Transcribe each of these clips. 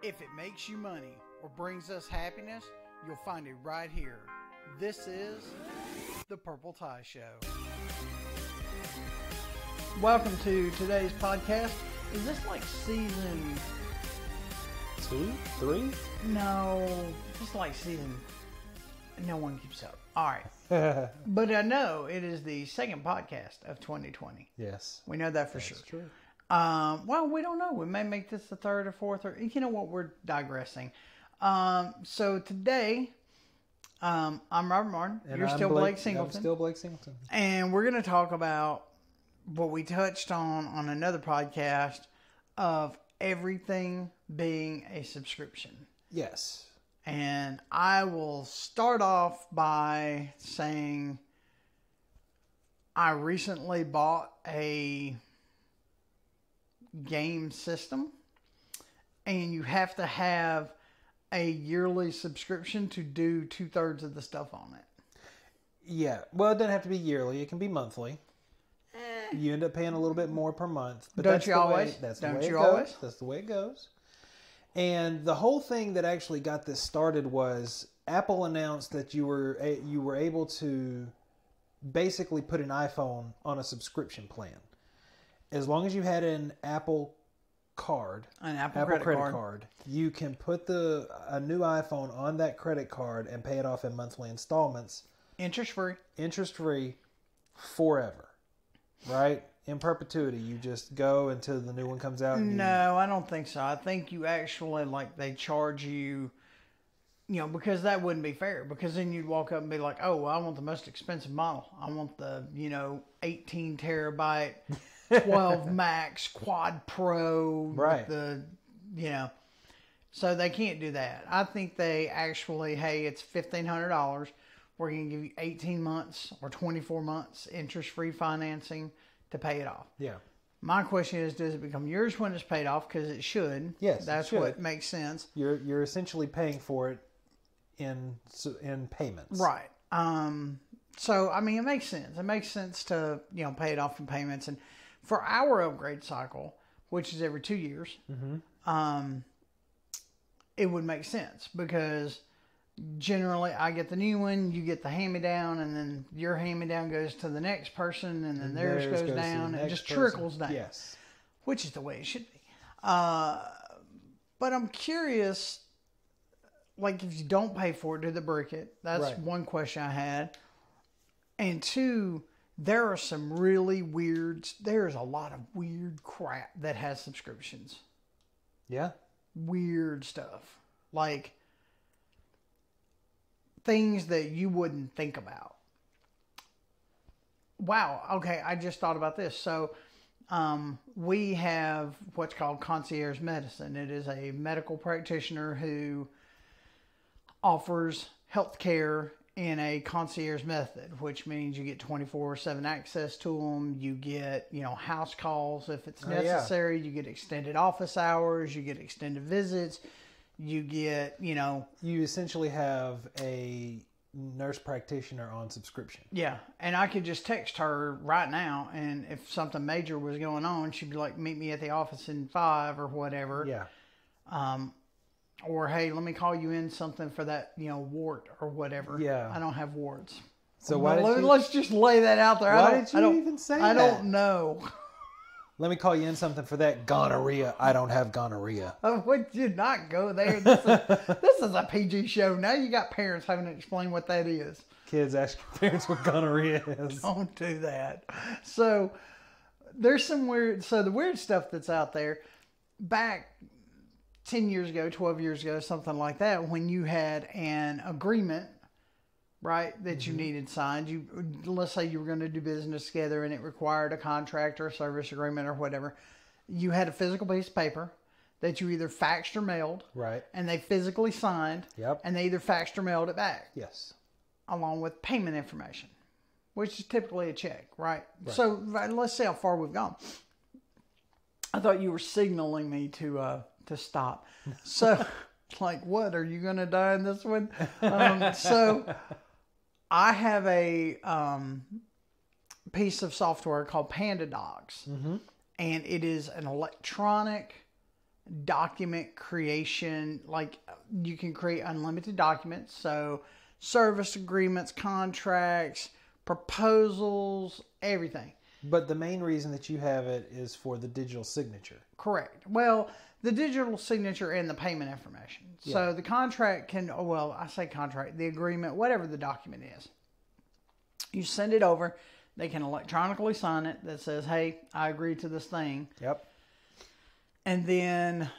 If it makes you money or brings us happiness, you'll find it right here. This is The Purple Tie Show. Welcome to today's podcast. Is this like season 2, 3? No, just like season. No one keeps up. All right. But I know it is the second podcast of 2020. Yes. We know that for sure. That's true. Well, we don't know. We may make this the third or fourth, or you know what? We're digressing. So today, I'm Robert Martin. And You're I'm still Blake Singleton. I'm still Blake Singleton. And we're going to talk about what we touched on another podcast of everything being a subscription. Yes. And I will start off by saying I recently bought a game system, and you have to have a yearly subscription to do 2/3 of the stuff on it. Yeah. Well, it doesn't have to be yearly. It can be monthly. You end up paying a little bit more per month. But Don't you always? That's the Don't way it you goes. always? That's the way it goes. And the whole thing that actually got this started was Apple announced that you were able to basically put an iPhone on a subscription plan. As long as you had an Apple card, An Apple credit card. card, you can put a new iPhone on that credit card and pay it off in monthly installments. Interest free forever. Right? In perpetuity. You just go until the new one comes out. No, I don't think so. I think you actually, they charge you, because that wouldn't be fair. Because then you'd walk up and be like, oh, well, I want the most expensive model. I want the, 18 terabyte, 12 max, quad pro. Right. With the, So they can't do that. I think they actually, hey, it's $1,500. We're going to give you 18 months or 24 months interest-free financing to pay it off. Yeah. My question is, does it become yours when it's paid off? Because it should. Yes, that's it should. what makes sense. You're essentially paying for it in payments. Right. So I mean, it makes sense. It makes sense to pay it off in payments. And for our upgrade cycle, which is every 2 years, it would make sense because generally I get the new one, you get the hand-me-down, and then your hand-me-down goes to the next person, and then theirs goes down, and it just trickles down. Yes. Which is the way it should be. But I'm curious, if you don't pay for it, do they break it? That's right. One question I had. And two, there's a lot of weird crap that has subscriptions. Yeah. Weird stuff. Like things that you wouldn't think about. Wow. Okay. I just thought about this. So, we have what's called concierge medicine. It is a medical practitioner who offers health care in a concierge method, which means you get 24/7 access to them. You get, house calls if it's necessary. Yeah. You get extended office hours. You get extended visits. You get, You essentially have a nurse practitioner on subscription. Yeah. And I could just text her right now, and if something major was going on, she'd be like, meet me at the office in 5 or whatever. Yeah. Or, hey, let me call you in something for that, wart or whatever. Yeah. I don't have warts. So let's just lay that out there. Why did you even say that? I don't know. Let me call you in something for that gonorrhea. I don't have gonorrhea. Would you not go there? This is a PG show. Now you got parents having to explain what that is. Kids ask your parents what gonorrhea is. Don't do that. So there's some the weird stuff that's out there. Back 10 years ago, 12 years ago, something like that, when you had an agreement, right, that you needed signed. Let's say you were going to do business together and it required a contract or a service agreement or whatever. You had a physical piece of paper that you either faxed or mailed. Right. And they physically signed. Yep. And they either faxed or mailed it back. Yes. Along with payment information, which is typically a check, right? So let's see how far we've gone. I thought you were signaling me to stop. So, what? Are you going to die in this one? So I have a piece of software called Panda Docs, and it is an electronic document creation. Like, you can create unlimited documents. So service agreements, contracts, proposals, everything. But the main reason that you have it is for the digital signature. Correct. Well, the digital signature and the payment information. Yeah. So the contract can, well, I say contract, the agreement, whatever the document is. You send it over. They can electronically sign it that says, hey, I agree to this thing. Yep. And then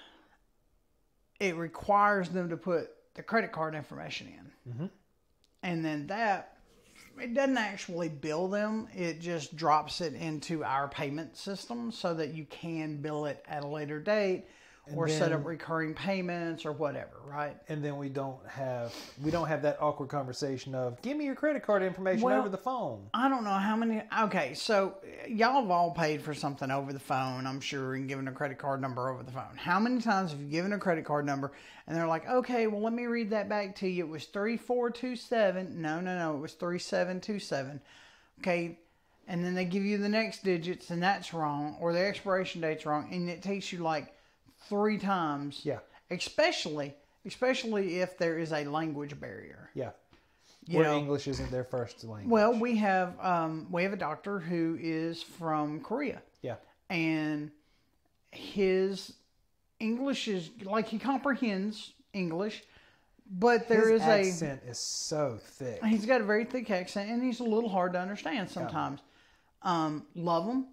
it requires them to put the credit card information in. Mm-hmm. And then that, it doesn't actually bill them. It just drops it into our payment system so that you can bill it at a later date or set up recurring payments or whatever, right? And then we don't have that awkward conversation of, give me your credit card information over the phone. I don't know how many. Okay, so y'all have all paid for something over the phone, I'm sure, and given a credit card number over the phone. How many times have you given a credit card number and they're like, okay, well, let me read that back to you. It was 3427. No, it was 3727. Okay, and then they give you the next digits and that's wrong, or the expiration date's wrong, and it takes you like 3 times. Yeah. Especially if there is a language barrier. Yeah. Where English isn't their first language. Well, we have a doctor who is from Korea. Yeah. And his English is, like, he comprehends English, but his accent is so thick. He's got a very thick accent, and he's a little hard to understand sometimes. Yeah. Love him.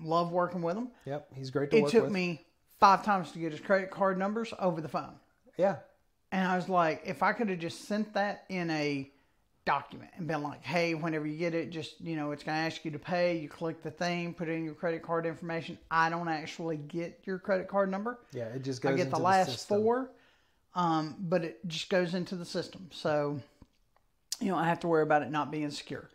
Love working with him. Yep. He's great to work with. It took me 5 times to get his credit card numbers over the phone. Yeah. And I was like, if I could have just sent that in a document and been like, hey, whenever you get it, just, it's going to ask you to pay. You click the thing, put in your credit card information. I don't actually get your credit card number. Yeah, it just goes into the system. I get the last system. 4, but it just goes into the system. So, I have to worry about it not being secure.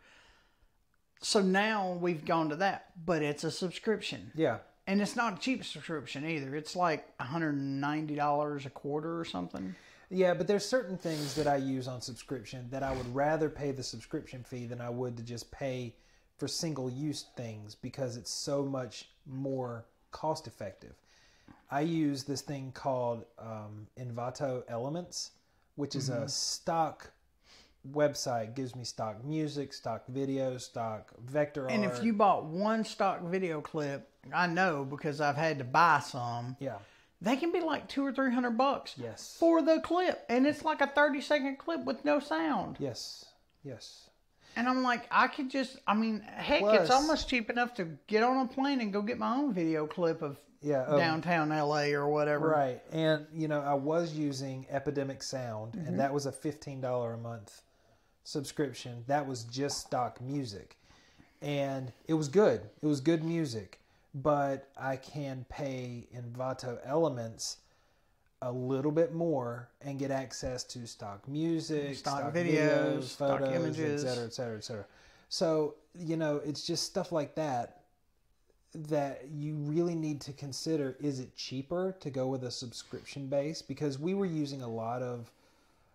So now we've gone to that, but it's a subscription. Yeah. And it's not a cheap subscription either. It's like $190 a quarter or something. Yeah, but there's certain things that I use on subscription that I would rather pay the subscription fee than I would to just pay for single-use things because it's so much more cost-effective. I use this thing called Envato Elements, which is a stock website. Gives me stock music, stock videos, stock vector art. And if you bought one stock video clip, I know because I've had to buy some. Yeah. They can be like $200 or $300. Yes. For the clip, and it's like a 30-second clip with no sound. Yes. Yes. And I'm like, I could just, heck, it's almost cheap enough to get on a plane and go get my own video clip of downtown LA or whatever. Right. And I was using Epidemic Sound, and that was a $15 a month subscription. That was just stock music, and it was good. It was good music. But I can pay Envato Elements a little bit more and get access to stock music, stock videos, photos, stock images, et cetera, et cetera, et cetera. So, it's just stuff like that you really need to consider. Is it cheaper to go with a subscription base? Because we were using a lot of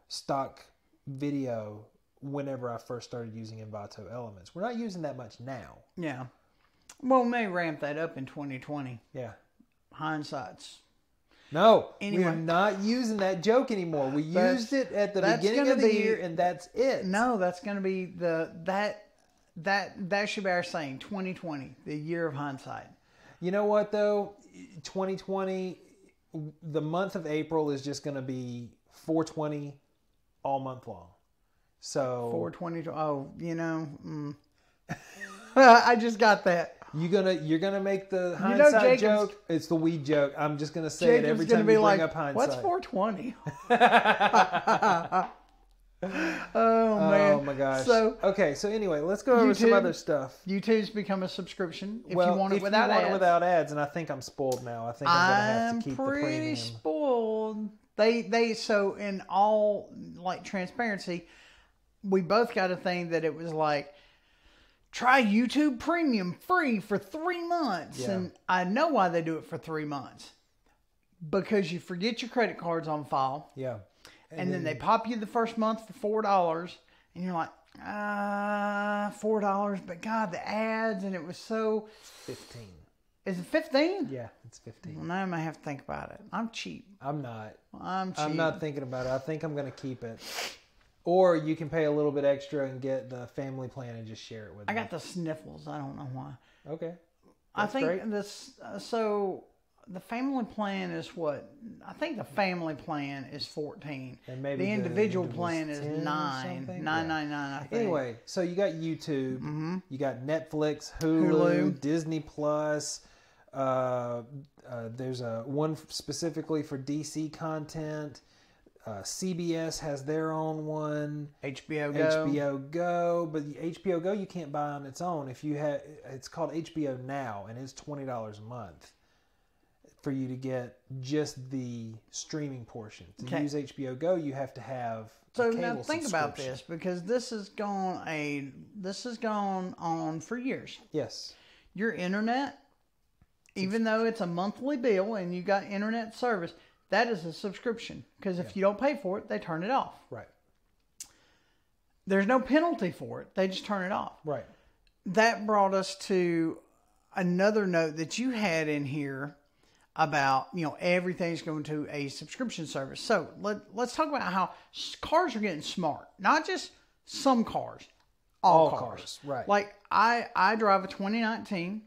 stock video whenever I first started using Envato Elements. We're not using that much now. Yeah. Well, we may ramp that up in 2020. Yeah. Hindsight's. No, anyway. We're not using that joke anymore. We used it at the beginning of the year, and that's it. No, that's going to be that should be our saying, 2020, the year of hindsight. You know what, though? 2020, the month of April is just going to be 420 all month long. So 420. I just got that. You're gonna make the hindsight joke. It's the weed joke. I'm just gonna say it every time you bring up hindsight. What's 420? Oh man! Oh my gosh! So anyway, let's go over some other stuff. YouTube's become a subscription if you want it without ads. Without ads, and I think I'm spoiled now. I think I'm gonna have to keep the premium. I'm pretty spoiled. They so in all like transparency, we both got a thing that it was like, try YouTube Premium free for 3 months. Yeah. And I know why they do it for 3 months. Because you forget your credit cards on file. Yeah. And then they pop you the first month for $4. And you're like, $4. But God, the ads. And it was so... 15. Is it 15? Yeah, it's 15. Well, now I may have to think about it. I'm cheap. I'm not. I'm cheap. I'm not thinking about it. I think I'm going to keep it. Or you can pay a little bit extra and get the family plan and just share it with me. I got the sniffles. I don't know why. Okay. I think great. this. So the family plan is what? I think the family plan is 14. And maybe the individual plan is 10 or 9. something? 9.99. I think. Anyway, so you got YouTube, you got Netflix, Hulu. Disney Plus. There's a one specifically for DC content. CBS has their own one. HBO Go. HBO Go, but the HBO Go you can't buy on its own. If you have, it's called HBO Now, and it's $20 a month for you to get just the streaming portion. To use HBO Go, you have to have. So now think about this, because this has gone on for years. Yes. Your internet, even though it's a monthly bill and you got internet service, that is a subscription, because if you don't pay for it, they turn it off. Right. There's no penalty for it. They just turn it off. Right. That brought us to another note that you had in here about, everything's going to a subscription service. So let's talk about how cars are getting smart. Not just some cars, all cars. Right. Like I drive a 2019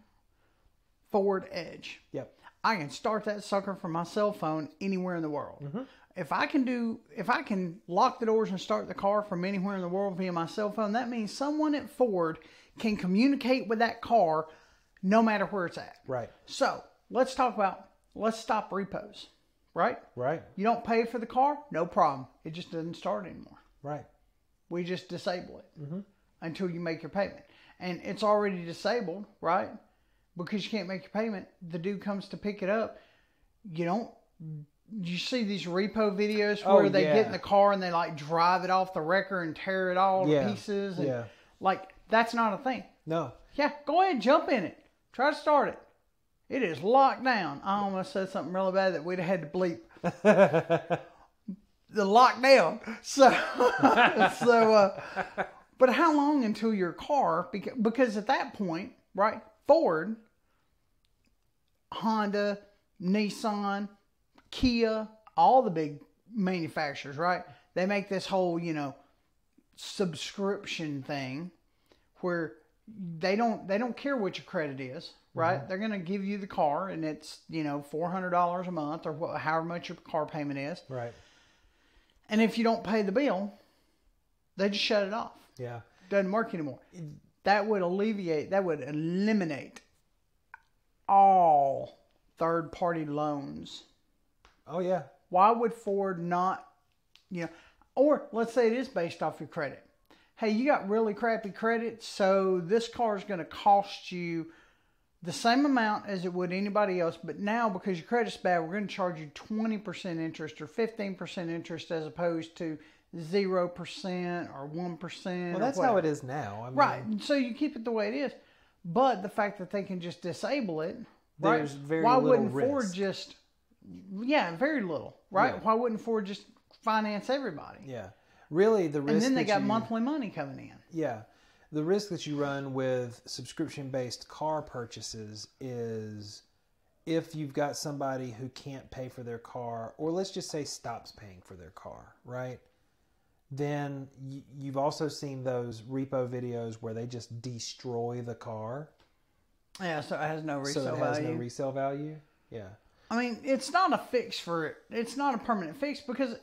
Ford Edge. Yep. I can start that sucker from my cell phone anywhere in the world. Mm-hmm. If I can lock the doors and start the car from anywhere in the world via my cell phone, that means someone at Ford can communicate with that car no matter where it's at. Right. So let's stop repos. Right? Right. You don't pay for the car, no problem. It just doesn't start anymore. Right. We just disable it until you make your payment. And it's already disabled, right? Because you can't make your payment, the dude comes to pick it up. You see these repo videos where they get in the car and they like drive it off the wrecker and tear it all to pieces. And like, that's not a thing. No. Yeah, go ahead, jump in it. Try to start it. It is locked down. I almost said something really bad that we'd have had to bleep. The lockdown. But how long until your car, because at that point, right, Ford, Honda, Nissan, Kia, all the big manufacturers, right? They make this whole, subscription thing where they don't care what your credit is, right? Mm-hmm. They're going to give you the car and it's, $400 a month or however much your car payment is. Right. And if you don't pay the bill, they just shut it off. Yeah. Doesn't work anymore. That would eliminate all third-party loans. Oh, yeah. Why would Ford not, or let's say it is based off your credit. Hey, you got really crappy credit, so this car is going to cost you the same amount as it would anybody else, but now because your credit's bad, we're going to charge you 20% interest or 15% interest as opposed to 0% or 1%. Well, that's how it is now. Right. So you keep it the way it is. But the fact that they can just disable it, there's right? very Why little wouldn't risk. Ford just, very little, right? Yeah. Why wouldn't Ford just finance everybody? Yeah. Really, the risk. And then they got monthly money coming in. Yeah. The risk that you run with subscription-based car purchases is if you've got somebody who can't pay for their car, or let's just say stops paying for their car, right? Then you've also seen those repo videos where they just destroy the car. Yeah, so it has no resale value. So it has no resale value? Yeah. I mean, it's not a fix for it. It's not a permanent fix because...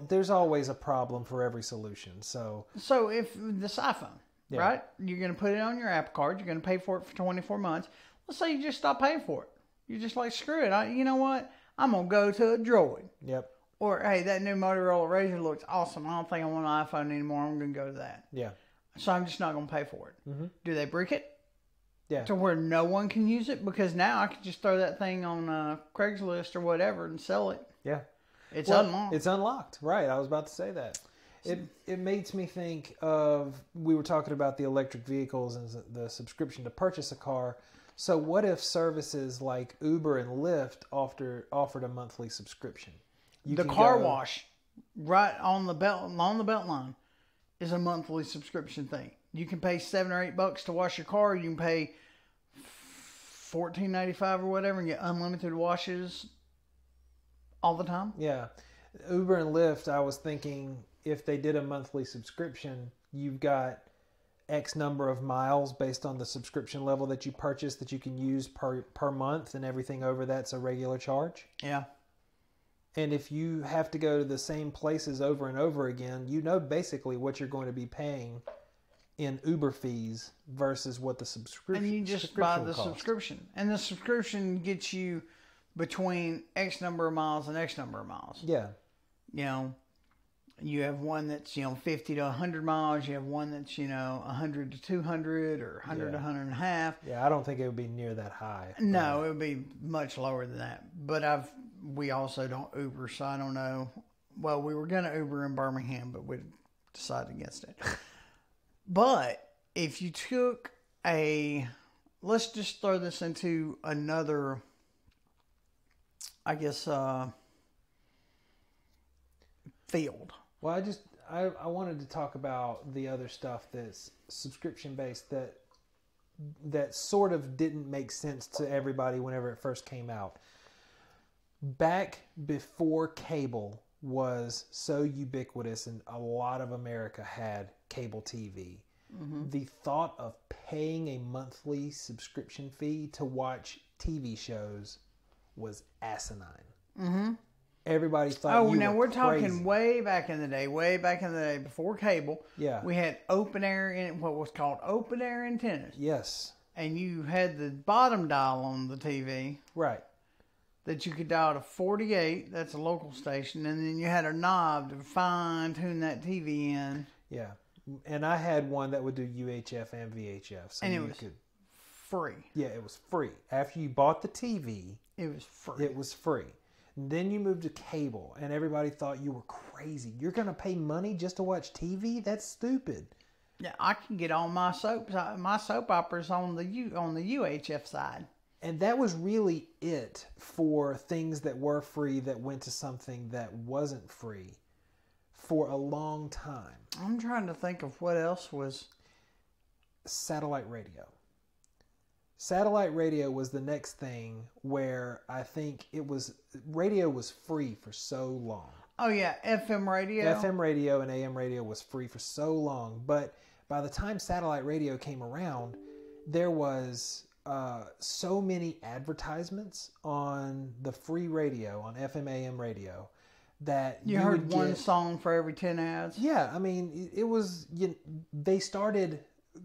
there's always a problem for every solution, so... So if this iPhone, right? You're going to put it on your Apple Card. You're going to pay for it for 24 months. Let's say you just stop paying for it. You're just like, screw it. You know what? I'm going to go to a Droid. Yep. Or, hey, that new Motorola Razr looks awesome. I don't think I want an iPhone anymore. I'm going to go to that. Yeah. So I'm just not going to pay for it. Mm-hmm. Do they brick it? Yeah. To where no one can use it? Because now I can just throw that thing on Craigslist or whatever and sell it. Yeah. It's unlocked. It's unlocked. Right. I was about to say that. It makes me think of, we were talking about the electric vehicles and the subscription to purchase a car. So what if services like Uber and Lyft offered a monthly subscription? The car wash right on the belt line is a monthly subscription thing. You can pay $7 or $8 to wash your car. You can pay $14.95 or whatever, and get unlimited washes all the time. Yeah. Uber and Lyft, I was thinking if they did a monthly subscription, you've got X number of miles based on the subscription level that you purchase that you can use per month, and everything over that's a regular charge. Yeah. And if you have to go to the same places over and over again, you know basically what you're going to be paying in Uber fees versus what the subscription. And you just buy the subscription, and the subscription gets you between X number of miles and X number of miles. Yeah. You know, you have one that's 50 to 100 miles. You have one that's 100 to 200 or 100 to 100 and a half. Yeah, I don't think it would be near that high. No, it would be much lower than that. But we also don't Uber, so I don't know. Well, we were going to Uber in Birmingham, but we decided against it. But if you took let's just throw this into another, I guess, field. Well, I wanted to talk about the other stuff that's subscription based that sort of didn't make sense to everybody whenever it first came out. Back before cable was so ubiquitous and a lot of America had cable TV, the thought of paying a monthly subscription fee to watch TV shows was asinine. Mm-hmm. Everybody thought we're talking way back in the day before cable. Yeah. We had what was called open air antennas. Yes. And you had the bottom dial on the TV. Right. That you could dial to 48, that's a local station, and then you had a knob to fine tune that TV in. Yeah. And I had one that would do UHF and VHF. So and it was free. Yeah, it was free. After you bought the TV, it was free. It was free. Then you moved to cable, and everybody thought you were crazy. You're going to pay money just to watch TV? That's stupid. Yeah, I can get all my soap operas on the UHF side. And that was really it for things that were free that went to something that wasn't free for a long time. I'm trying to think of what else was. Satellite radio. Satellite radio was the next thing where I think radio was free for so long. Oh yeah, FM radio. FM radio and AM radio was free for so long. But by the time satellite radio came around, there was so many advertisements on the free radio, on FM AM radio, that you heard one song for every 10 ads. Yeah, I mean, it was. They started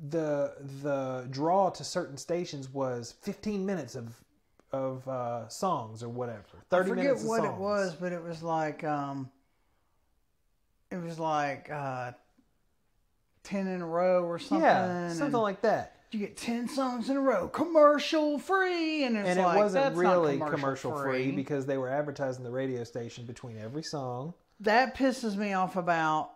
the draw to certain stations was 15 minutes of songs or whatever. 30 minutes of songs. I forget what it was, but it was like 10 in a row or something. Yeah, something like that. You get 10 songs in a row, commercial free, and it wasn't really commercial free because they were advertising the radio station between every song. That pisses me off about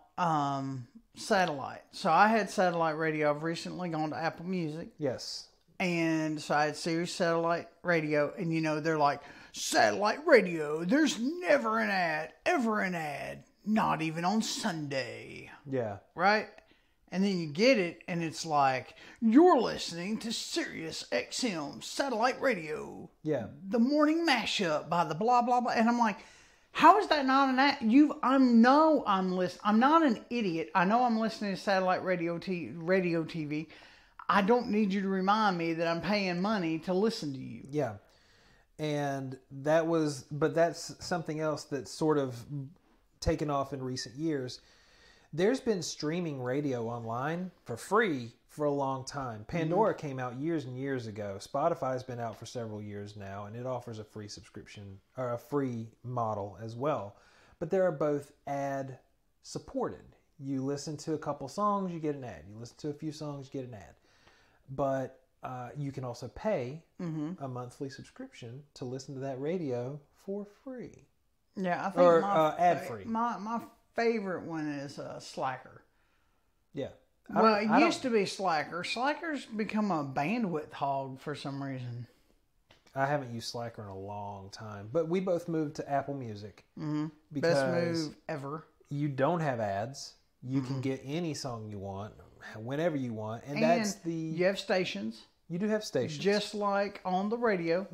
satellite. So I had satellite radio. I've recently gone to Apple Music. Yes. And so I had Sirius satellite radio, and they're like, satellite radio, there's never an ad, ever an ad, not even on Sunday. Yeah. Right? And then you get it, and it's like, you're listening to Sirius XM satellite radio. Yeah. The morning mashup by the blah, blah, blah. And I'm like, how is that not an ad? I'm not an idiot. I know I'm listening to satellite radio TV. I don't need you to remind me that I'm paying money to listen to you. Yeah. And that's something else that's sort of taken off in recent years. There's been streaming radio online for free for a long time. Pandora came out years and years ago. Spotify's been out for several years now, and it offers a free subscription or a free model as well. But they are both ad supported. You listen to a couple songs, you get an ad. You listen to a few songs, you get an ad. But you can also pay a monthly subscription to listen to that radio for free. Yeah, I think ad free. My favorite one is Slacker. Yeah. Well, it used to be Slacker. Slacker's become a bandwidth hog for some reason. I haven't used Slacker in a long time, but we both moved to Apple Music. Mm-hmm. Best move ever. You don't have ads. You can get any song you want, whenever you want, and you have stations. You do have stations. Just like on the radio.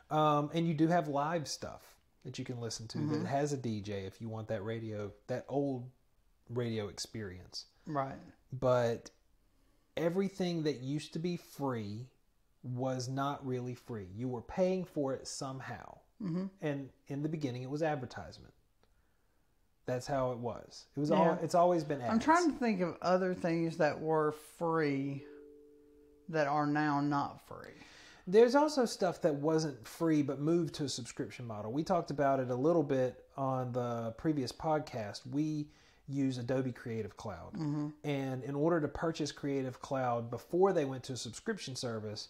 And you do have live stuff that you can listen to that has a DJ if you want that old radio experience. Right. But everything that used to be free was not really free. You were paying for it somehow. And in the beginning, it was advertisement. That's how it was. It was it's always been ads. I'm trying to think of other things that were free that are now not free. There's also stuff that wasn't free but moved to a subscription model. We talked about it a little bit on the previous podcast. We use Adobe Creative Cloud. And in order to purchase Creative Cloud before they went to a subscription service,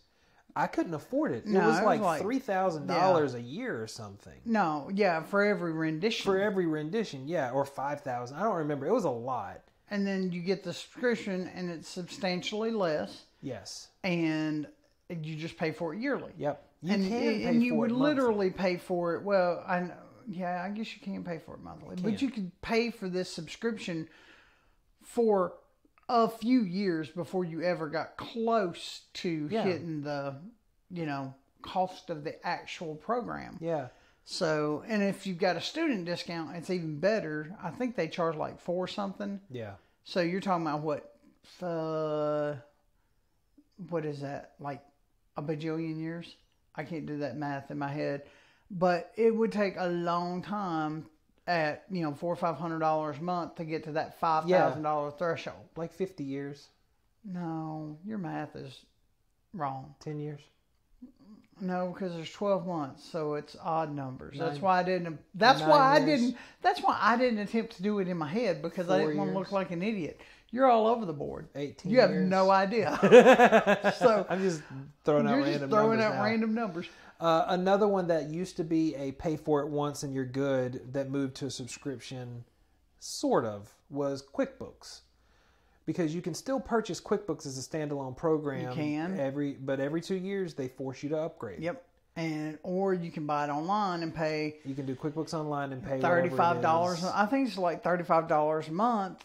I couldn't afford it. It was like $3,000 a year or something. No, yeah, for every rendition. For every rendition, yeah, or $5,000. I don't remember. It was a lot. And then you get the subscription, and it's substantially less. Yes. And you just pay for it yearly. Yep. You would literally pay for it. Well, I guess you can pay for it monthly, but you could pay for this subscription for a few years before you ever got close to hitting the, cost of the actual program. Yeah. So, and if you've got a student discount, it's even better. I think they charge like $4 something. Yeah. So you're talking about what is that? Like a bajillion years? I can't do that math in my head, but it would take a long time at $400 or $500 a month to get to that $5,000 threshold. Like 50 years. No, your math is wrong. 10 years. No, because there's 12 months, so it's odd numbers. That's 9. why I didn't. That's why I didn't. That's why I didn't attempt to do it in my head, because 4 I didn't want to look like an idiot. You're all over the board. 18 You have years. no idea. So I'm just throwing out random numbers. Another one that used to be a pay for it once and you're good that moved to a subscription, sort of, was QuickBooks. Because you can still purchase QuickBooks as a standalone program. You can. But every 2 years they force you to upgrade. Yep. Or you can buy it online and pay. You can do QuickBooks online and pay $35. I think it's like $35 a month.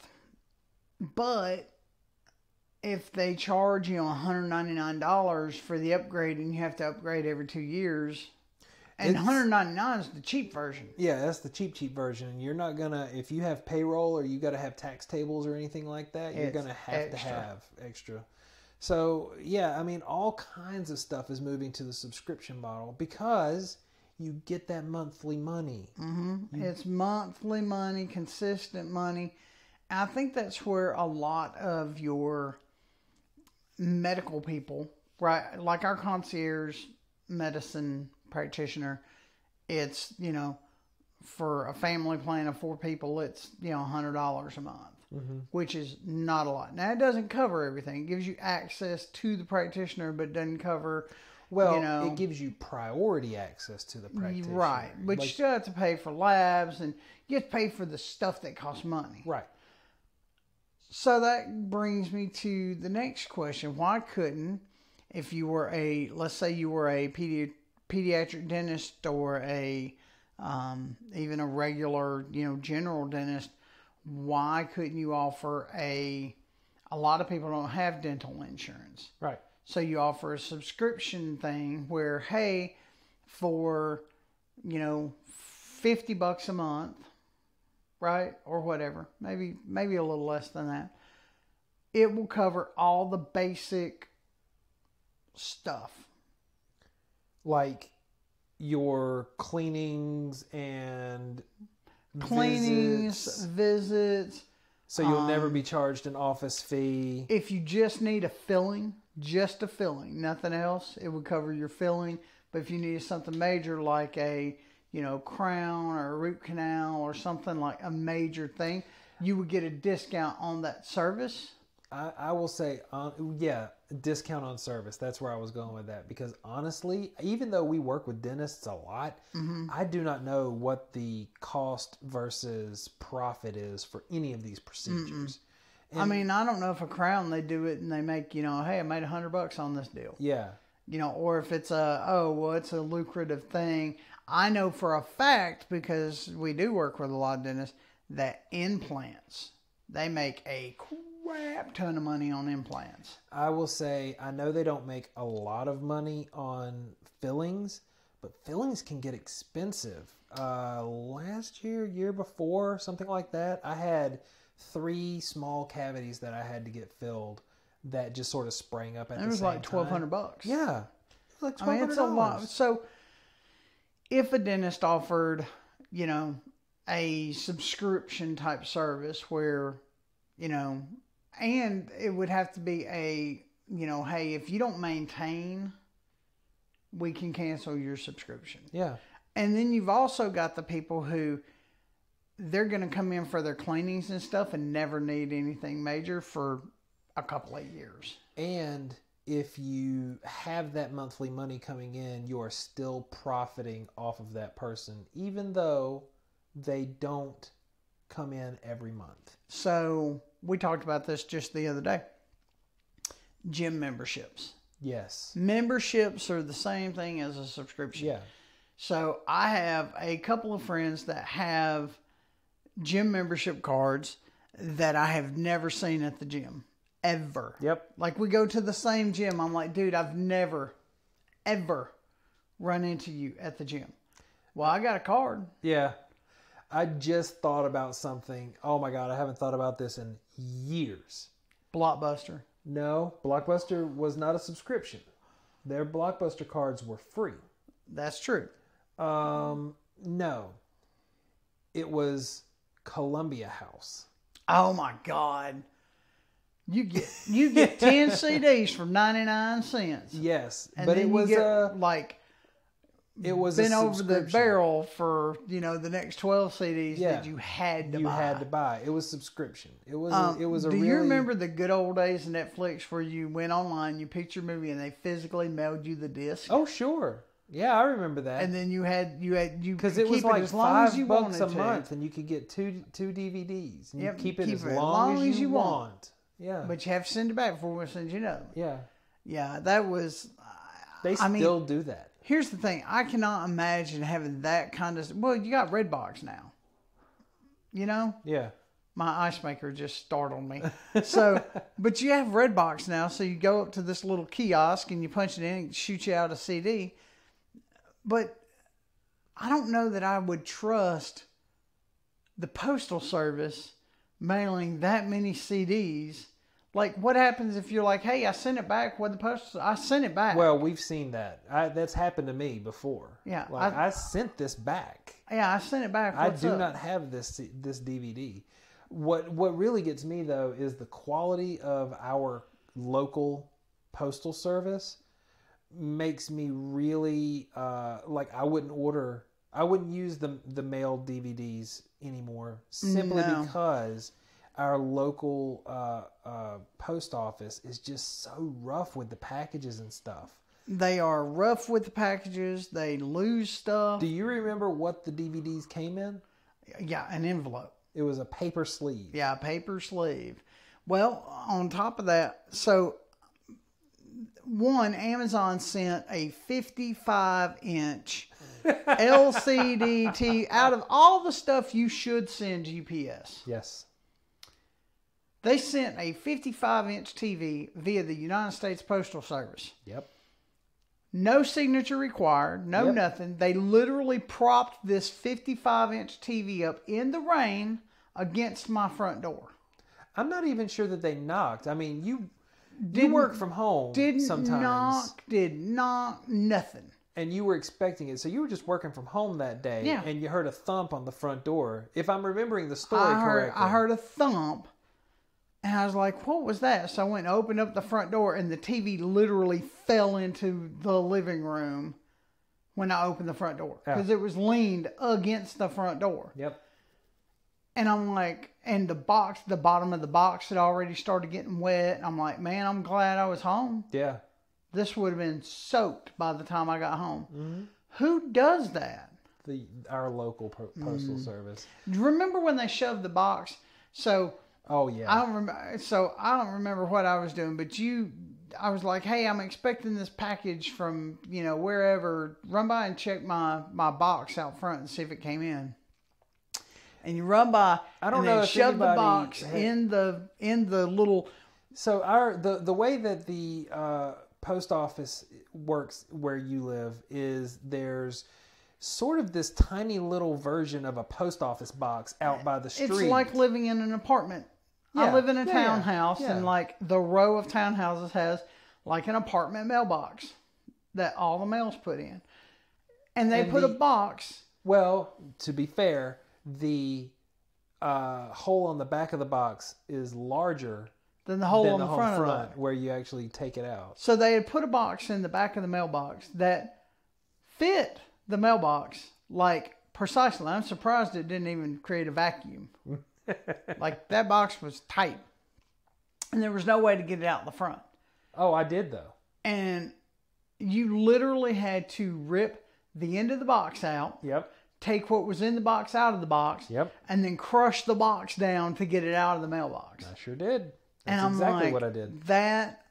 But if they charge you $199 for the upgrade and you have to upgrade every 2 years, and $199 is the cheap version. Yeah, that's the cheap version. You're not gonna, if you have payroll or you got to have tax tables or anything like that, you're gonna have to have extra. So yeah, I mean, all kinds of stuff is moving to the subscription model because you get that monthly money. It's monthly money, consistent money. I think that's where a lot of your medical people, right, like our concierge medicine practitioner, it's, for a family plan of 4 people, it's, $100 a month, which is not a lot. Now, it doesn't cover everything. It gives you access to the practitioner, but doesn't cover, it gives you priority access to the practitioner. Right, but you still have to pay for labs, and you have to pay for the stuff that costs money. Right. So that brings me to the next question. Why couldn't, if you were let's say you were a pediatric dentist or even a regular, general dentist, why couldn't you offer a lot of people don't have dental insurance. Right. So you offer a subscription thing where, hey, for, $50 a month, right? Or whatever, maybe a little less than that. It will cover all the basic stuff. Like your cleanings and visits. So you'll never be charged an office fee. If you just need a filling, nothing else, it would cover your filling. But if you needed something major like a crown or a root canal or something, like a major thing, you would get a discount on that service. I will say, discount on service. That's where I was going with that. Because honestly, even though we work with dentists a lot, I do not know what the cost versus profit is for any of these procedures. I mean, I don't know if a crown, they do it and they make, hey, I made $100 on this deal. Yeah. Or if it's it's a lucrative thing. I know for a fact, because we do work with a lot of dentists, that implants, they make a crap ton of money on implants. I will say, I know they don't make a lot of money on fillings, but fillings can get expensive. Last year before, something like that, I had 3 small cavities that I had to get filled that just sort of sprang up at the same time. It was like $1,200. Yeah. It was like $1,200. I mean, it's a lot. So if a dentist offered, you know, a subscription type service where, you know, and it would have to be a, you know, hey, if you don't maintain, we can cancel your subscription. Yeah. And then you've also got the people who they're going to come in for their cleanings and stuff and never need anything major for a couple of years. And if you have that monthly money coming in, you are still profiting off of that person, even though they don't come in every month. So we talked about this just the other day. Gym memberships. Yes. Memberships are the same thing as a subscription. Yeah. So I have a couple of friends that have gym membership cards that I have never seen at the gym. Ever. Yep. Like we go to the same gym. I'm like, dude, I've never, ever run into you at the gym. Well, I got a card. Yeah. I just thought about something. Oh my God, I haven't thought about this in years. Blockbuster. No, Blockbuster was not a subscription. Their Blockbuster cards were free. That's true. No. It was Columbia House. Oh my God. You get 10 CDs for 99 cents. Yes, And but then it was you get, like it was been a over the subscription. barrel for, you know, the next 12 CDs that you had to buy. You had to buy. It was subscription. It was a Do really... you remember the good old days of Netflix where you went online, you picked your movie, and they physically mailed you the disc? Oh, sure. Yeah, I remember that. And then you because it keep was like as long as you $5 wanted a to. month, and you could get two DVDs. And Yep, you keep it as long as you want. Yeah, But you have to send it back before we send you another one. yeah. Yeah, that was. They still do that. Here's the thing: I cannot imagine having that kind of. Well, you got Redbox now. You know. Yeah. My ice maker just startled me. So, but you have Redbox now, so you go up to this little kiosk and you punch it in and it shoots you out a CD. But I don't know that I would trust the Postal Service mailing that many CDs. Like, what happens if you're like, hey, I sent it back? What the Postal? I sent it back. Well, we've seen that. That's happened to me before. Yeah, like I sent this back. Yeah, I sent it back. I do not have this DVD. What really gets me though is the quality of our local postal service makes me really like I wouldn't use the mail DVDs anymore simply because our local post office is just so rough with the packages and stuff. They are rough with the packages. They lose stuff. Do you remember what the DVDs came in? Yeah, an envelope. It was a paper sleeve. Yeah, a paper sleeve. Well, on top of that, so one, Amazon sent a 55-inch LCD TV out of all the stuff you should send UPS. Yes. They sent a 55-inch TV via the United States Postal Service. Yep. No signature required, no nothing. They literally propped this 55-inch TV up in the rain against my front door. I'm not even sure that they knocked. I mean, you work from home sometimes. Did knock, nothing. And you were expecting it. So you were just working from home that day. Yeah. And you heard a thump on the front door. If I'm remembering the story correctly. I heard a thump. And I was like, what was that? So I went and opened up the front door, and the TV literally fell into the living room when I opened the front door. Because it was leaned against the front door. Yep. And I'm like, and the bottom of the box had already started getting wet. I'm like, man, I'm glad I was home. Yeah. This would have been soaked by the time I got home. Mm-hmm. Who does that? Our local postal service. Do you remember when they shoved the box? So... Oh yeah. I don't remember what I was doing, but I was like, hey, I'm expecting this package from, wherever. Run by and check my box out front and see if it came in. and you run by. I don't and know then if shove the anybody box had- in the little. So the way that the post office works where you live is there's sort of this tiny little version of a post office box out by the street. It's like living in an apartment. I Yeah. live in a Yeah, townhouse, yeah. and like the row of townhouses has like an apartment mailbox that all the mail's put in, and they And put a the- box. Well, to be fair, the hole on the back of the box is larger Than the hole than on the the whole front, front, of the. where you actually take it out. So they had put a box in the back of the mailbox that fit the mailbox like precisely. I'm surprised it didn't even create a vacuum. Like that box was tight, and there was no way to get it out the front. Oh, I did though. And you literally had to rip the end of the box out, Yep. take what was in the box out of the box, Yep. and then crush the box down to get it out of the mailbox. I sure did. And That's I'm exactly like, what I did. That,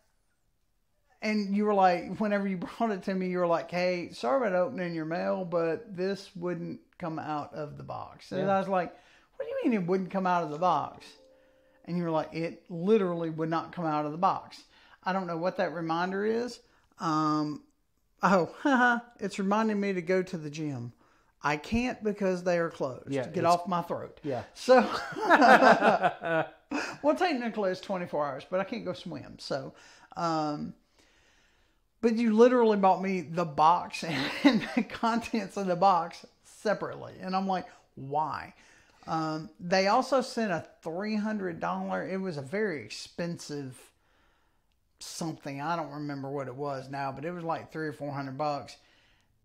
and you were like, whenever you brought it to me, you were like, hey, sorry about opening your mail, but this wouldn't come out of the box. And Yeah. I was like, what do you mean it wouldn't come out of the box? And you were like, it literally would not come out of the box. I don't know what that reminder is. It's reminding me to go to the gym. I can't because they are closed. Yeah, Get it's- off my throat. Yeah. So, well, technically it's 24 hours, but I can't go swim. So, but you literally bought me the box and the contents of the box separately. And I'm like, why? They also sent a $300. It was a very expensive something. I don't remember what it was now, but it was like $300 or $400.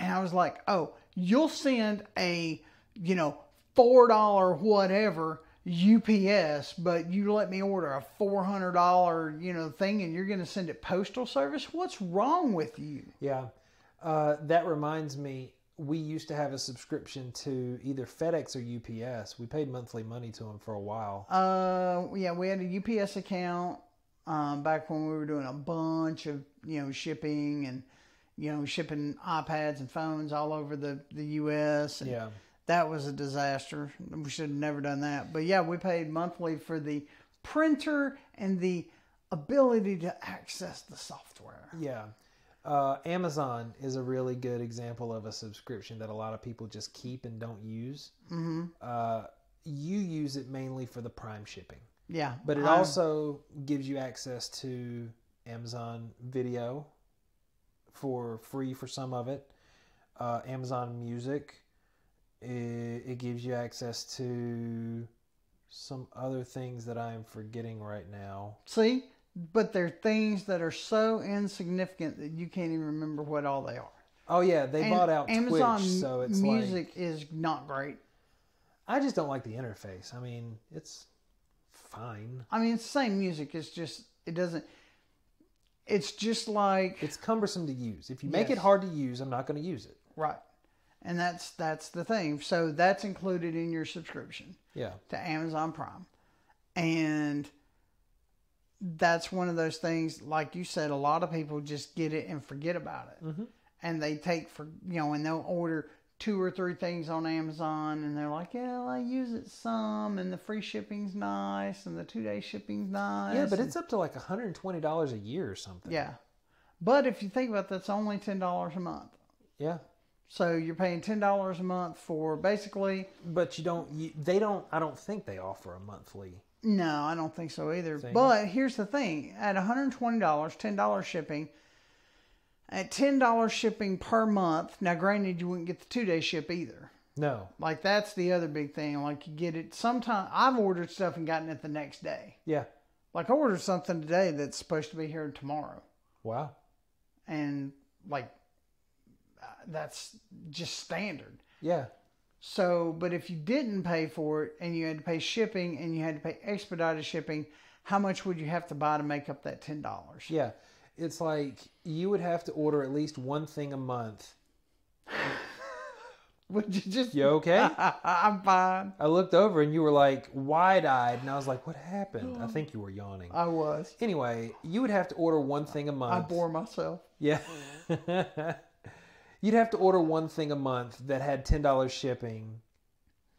And I was like, oh, you'll send a, $4 whatever UPS, but you let me order a $400, thing, and you're going to send it postal service? What's wrong with you? Yeah. That reminds me, we used to have a subscription to either FedEx or UPS. We paid monthly money to them for a while. Yeah, we had a UPS account back when we were doing a bunch of, shipping and, shipping iPads and phones all over the U.S. And Yeah. that was a disaster. We should have never done that. But yeah, we paid monthly for the printer and the ability to access the software. Yeah. Amazon is a really good example of a subscription that a lot of people just keep and don't use. Mm-hmm. You use it mainly for the Prime shipping. Yeah. But it also gives you access to Amazon Video for free for some of it. Amazon Music. It gives you access to some other things that I am forgetting right now. See? But they're things that are so insignificant that you can't even remember what all they are. Oh yeah, they And bought out Amazon Twitch, so it's Music is not great. I just don't like the interface. I mean, it's fine. I mean, it's the same music. It's just, it doesn't, it's just like, It's cumbersome to use. If you make Yes. it hard to use, I'm not going to use it. right. And that's the thing. So that's included in your subscription Yeah. to Amazon Prime. And that's one of those things, like you said, a lot of people just get it and forget about it. Mm-hmm. And they take and they'll order 2 or 3 things on Amazon, and they're like, yeah, well, I use it some, and the free shipping's nice, and the 2-day shipping's nice. Yeah, but it's up to like $120 a year or something. Yeah. But if you think about it, that's only $10 a month. Yeah. So you're paying $10 a month for basically... But I don't think they offer a monthly. No, I don't think so either. thing. But here's the thing. At $120, $10 shipping, at $10 shipping per month, now granted you wouldn't get the 2-day ship either. No. Like that's the other big thing. Like you get it sometime. I've ordered stuff and gotten it the next day. Yeah. Like I ordered something today that's supposed to be here tomorrow. Wow. And like that's just standard. Yeah. So, but if you didn't pay for it and you had to pay shipping and you had to pay expedited shipping, how much would you have to buy to make up that $10? Yeah. It's like you would have to order at least one thing a month. Would you just... You okay? I'm fine. I looked over and you were like wide-eyed, and I was like, what happened? I think you were yawning. I was. Anyway, you would have to order one thing a month. I bore myself. Yeah. You'd have to order one thing a month that had $10 shipping.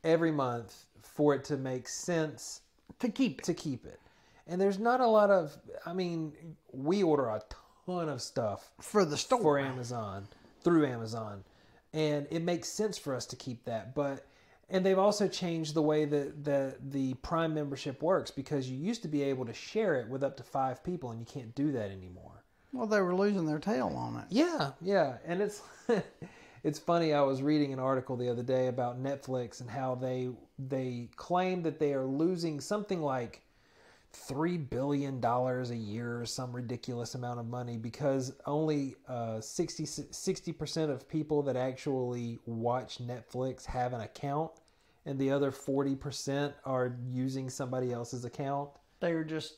every month for it to make sense to keep it. And there's not a lot of, I mean, we order a ton of stuff for the store for Amazon, through Amazon, and it makes sense for us to keep that. And they've also changed the way that the Prime membership works, because you used to be able to share it with up to 5 people, and you can't do that anymore. Well, they were losing their tail on it. Yeah, and it's it's funny. I was reading an article the other day about Netflix and how they claim that they are losing something like $3 billion a year, or some ridiculous amount of money, because only 60% of people that actually watch Netflix have an account, and the other 40% are using somebody else's account. They were just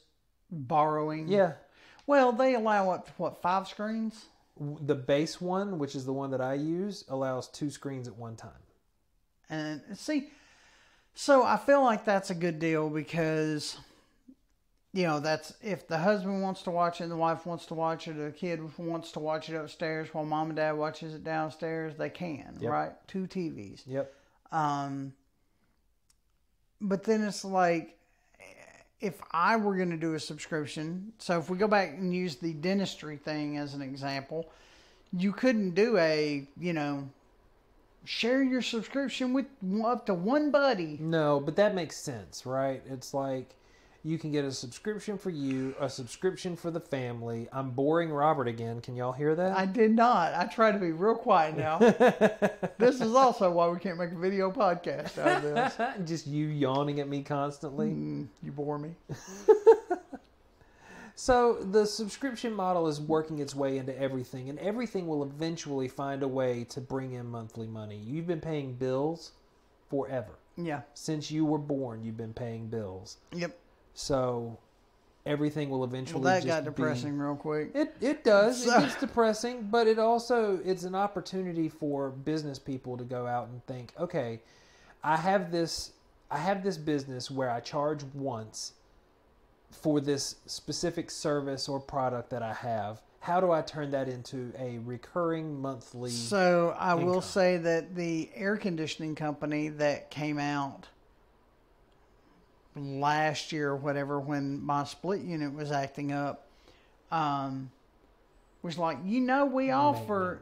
borrowing. Yeah. Well, they allow up to 5 screens? The base one, which is the one that I use, allows 2 screens at one time. And see, so I feel like that's a good deal, because, you know, that's if the husband wants to watch it and the wife wants to watch it, or the kid wants to watch it upstairs while mom and dad watches it downstairs, they can, right? 2 TVs. Yep. But then it's like, if I were going to do a subscription, so if we go back and use the dentistry thing as an example, you couldn't do a, you know, share your subscription with up to one buddy. No, but that makes sense, right? It's like you can get a subscription for you, a subscription for the family. I'm boring Robert again. Can y'all hear that? I did not. I try to be real quiet now. This is also why we can't make a video podcast out of this. Just you yawning at me constantly. You bore me. So the subscription model is working its way into everything, and everything will eventually find a way to bring in monthly money. You've been paying bills forever. Yeah. Since you were born, you've been paying bills. Yep. So everything will eventually that just got depressing real quick. It does. It gets depressing, but it's an opportunity for business people to go out and think, okay, I have this business where I charge once for this specific service or product that I have. How do I turn that into a recurring monthly So I income? will say that the air conditioning company that came out last year or whatever, when my split unit was acting up, was like, we offer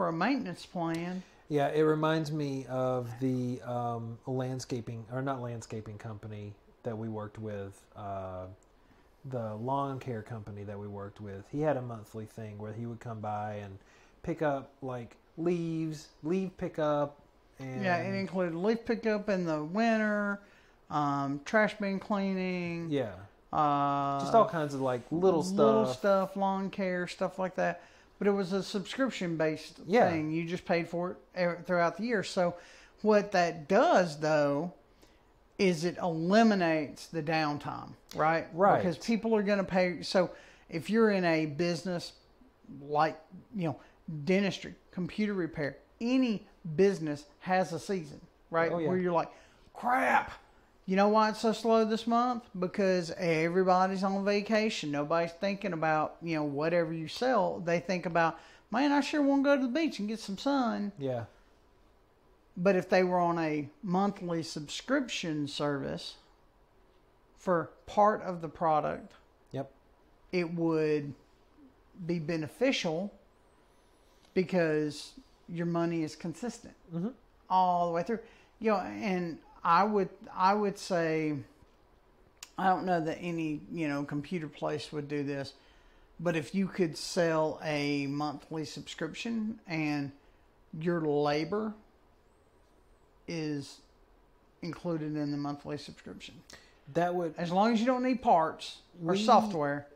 a maintenance plan. Yeah, it reminds me of the landscaping, or not landscaping company that we worked with, the lawn care company that we worked with. He had a monthly thing where he would come by and pick up like leaf pickup. And yeah, it included leaf pickup in the winter, trash bin cleaning. Yeah. Just all kinds of like little stuff, lawn care, stuff like that. But it was a subscription-based thing. You just paid for it throughout the year. So what that does, though, is it eliminates the downtime, right? Right. Because people are going to pay. So if you're in a business like, dentistry, computer repair, any business has a season, right? Oh, yeah. Where you're like, crap. You know why it's so slow this month? Because everybody's on vacation. Nobody's thinking about, whatever you sell. They think about, man, I sure want to go to the beach and get some sun. Yeah. But if they were on a monthly subscription service for part of the product, yep, it would be beneficial because your money is consistent all the way through. And I would say, I don't know that any, computer place would do this, but if you could sell a monthly subscription and your labor is included in the monthly subscription, that would, as long as you don't need parts or software,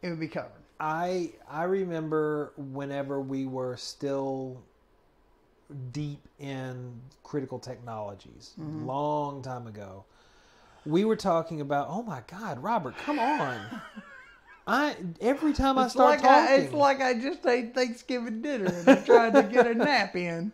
it would be covered. I remember whenever we were still deep in critical technologies, long time ago, we were talking about, oh my God, Robert, come on. Every time I start talking, it's like I just ate Thanksgiving dinner and I'm trying to get a nap in.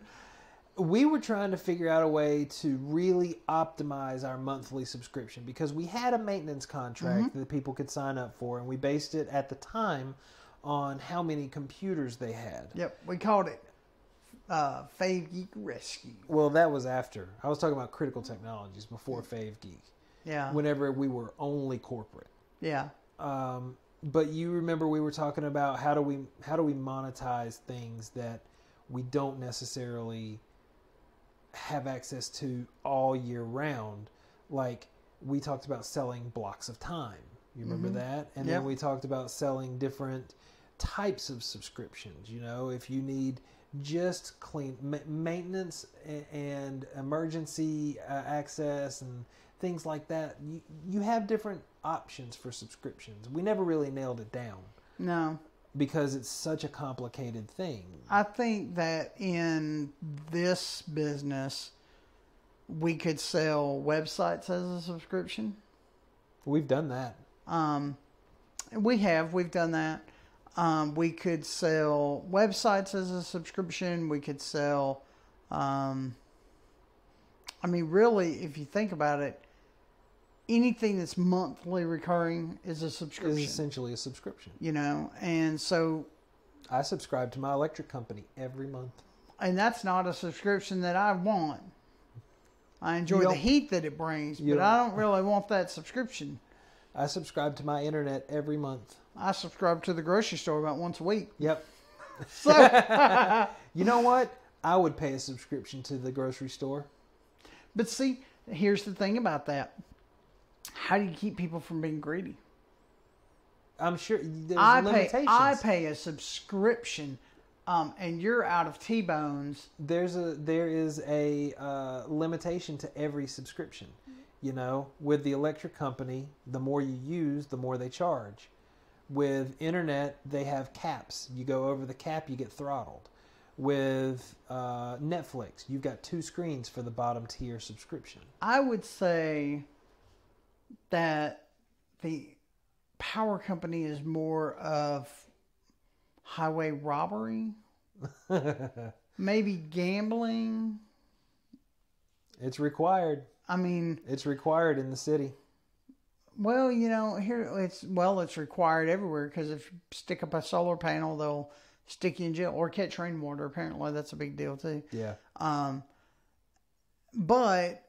We were trying to figure out a way to really optimize our monthly subscription, because we had a maintenance contract that people could sign up for, and we based it at the time on how many computers they had. Yep, we called it Fave Geek Rescue. Well, that was after. I was talking about Critical Technologies before Fave Geek. Yeah. Whenever we were only corporate. Yeah. But you remember we were talking about how do we monetize things that we don't necessarily have access to all year round. Like we talked about selling blocks of time. You remember that? And then we talked about selling different types of subscriptions. You know, if you need just clean maintenance and emergency access and things like that, you have different options for subscriptions. We never really nailed it down. No. Because it's such a complicated thing. I think that in this business, we could sell websites as a subscription. We've done that. We've done that. We could sell websites as a subscription. We could sell, really, if you think about it, anything that's monthly recurring is a subscription. Is essentially a subscription. You know, and so I subscribe to my electric company every month. And that's not a subscription that I want. I enjoy the heat that it brings, but I don't really want that subscription. I subscribe to my internet every month. I subscribe to the grocery store about once a week. Yep. So, you know what? I would pay a subscription to the grocery store. But see, here's the thing about that. How do you keep people from being greedy? I'm sure there's limitations. I pay a subscription, and you're out of T-bones. There is a limitation to every subscription. You know, with the electric company, the more you use, the more they charge. With internet, they have caps. You go over the cap, you get throttled. With Netflix, you've got 2 screens for the bottom tier subscription. I would say that the power company is more of highway robbery, maybe gambling. It's required. I mean, it's required in the city. Well, you know, it's required everywhere because if you stick up a solar panel, they'll stick you in jail or catch rainwater. Apparently, that's a big deal too. Yeah. But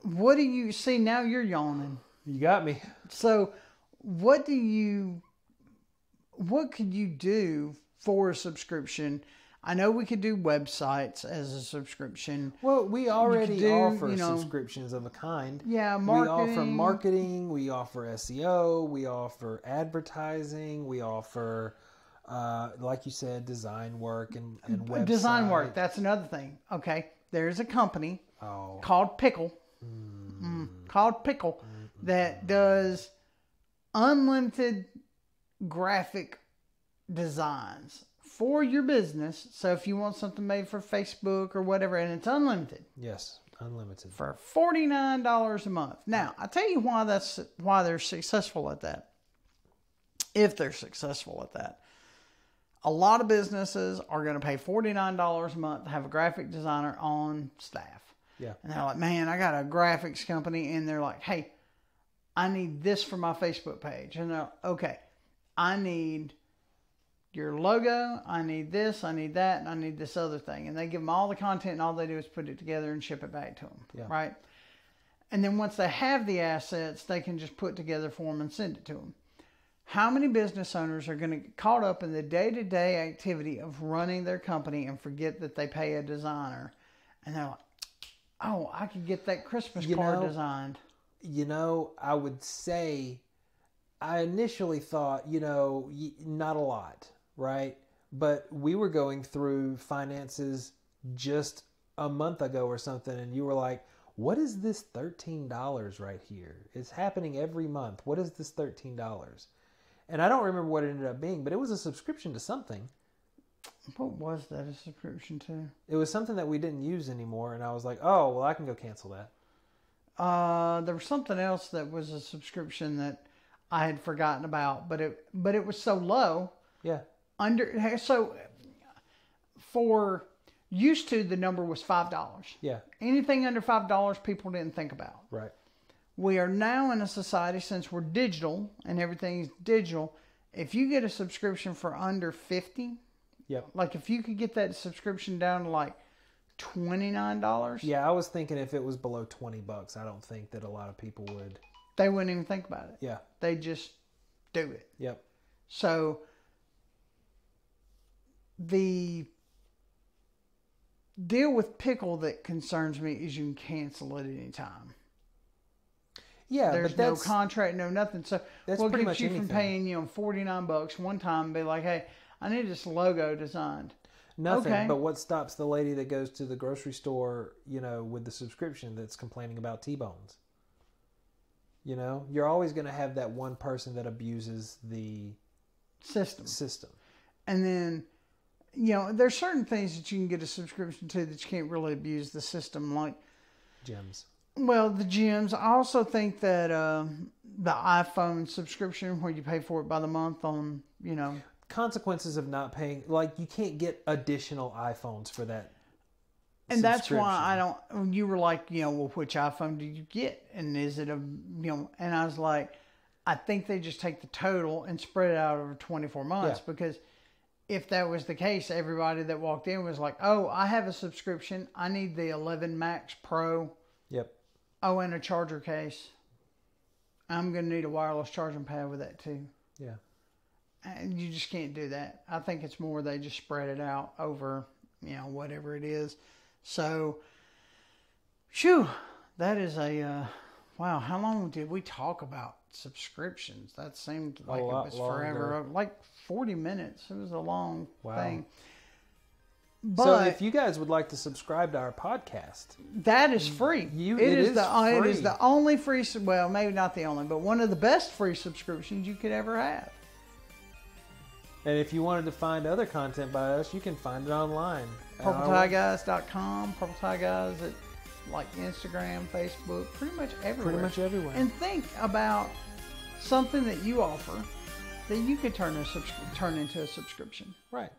what do you see now? You're yawning. You got me. So, what could you do for a subscription? I know we could do websites as a subscription. Well, we already offer subscriptions of a kind. Yeah, marketing. We offer marketing. We offer SEO. We offer advertising. We offer, like you said, design work and website. Design work. That's another thing. Okay, there's a company called Pickle. That does unlimited graphic designs for your business. So if you want something made for Facebook or whatever, and it's unlimited. Yes, unlimited. For $49 a month. Now, I'll tell you why they're successful at that. If they're successful at that. A lot of businesses are going to pay $49 a month to have a graphic designer on staff. Yeah. And they're like, man, I got a graphics company, and they're like, hey, I need this for my Facebook page. And they're like, okay, I need your logo, I need this, I need that, and I need this other thing. And they give them all the content, and all they do is put it together and ship it back to them, right? And then once they have the assets, they can just put together for them and send it to them. How many business owners are going to get caught up in the day-to-day activity of running their company and forget that they pay a designer? And they're like, oh, I could get that Christmas card designed. You know, I would say, I initially thought, not a lot, right? But we were going through finances just a month ago or something, and you were like, what is this $13 right here? It's happening every month. What is this $13? And I don't remember what it ended up being, but it was a subscription to something. What was that a subscription to? It was something that we didn't use anymore, and I was like, oh, well, I can go cancel that. There was something else that was a subscription that I had forgotten about, but it was so low. Yeah. Used to, the number was $5. Yeah. Anything under $5 people didn't think about. Right. We are now in a society, since we're digital and everything's digital, if you get a subscription for under $50, Yep. Like if you could get that subscription down to like $29, Yeah, I was thinking if it was below $20, I don't think that a lot of people would. they wouldn't even think about it. Yeah. They just do it. Yep. So the deal with Pickle that concerns me is you can cancel it any time. Yeah, There's but no that's contract, no nothing. So that's what pretty keeps much you anything. from paying $49 one time and be like, hey, I need this logo designed. nothing. Okay. But what stops the lady that goes to the grocery store, with the subscription that's complaining about T-bones? You're always going to have that one person that abuses the System. And then, there's certain things that you can get a subscription to that you can't really abuse the system, like Gyms. well, the gyms. I also think that the iPhone subscription, where you pay for it by the month on, Consequences of not paying, like you can't get additional iPhones for that. and that's why I don't. You were like, well, which iPhone did you get, and is it and I was like, I think they just take the total and spread it out over 24 months because if that was the case, everybody that walked in was like, oh, I have a subscription. I need the 11 Max Pro. Yep. Oh, and a charger case. I'm going to need a wireless charging pad with that too. Yeah. And you just can't do that. I think it's more they just spread it out over, whatever it is. So, phew, that is a, wow, how long did we talk about subscriptions? That seemed like it was forever. Like 40 minutes. It was a long thing. But so if you guys would like to subscribe to our podcast, that is free. It is the only free, well, maybe not the only, but one of the best free subscriptions you could ever have. and if you wanted to find other content by us, you can find it online. PurpleTieGuys.com, Purple Tie Guys at like Instagram, Facebook, pretty much everywhere. And think about something that you offer that you could turn into a subscription. Right.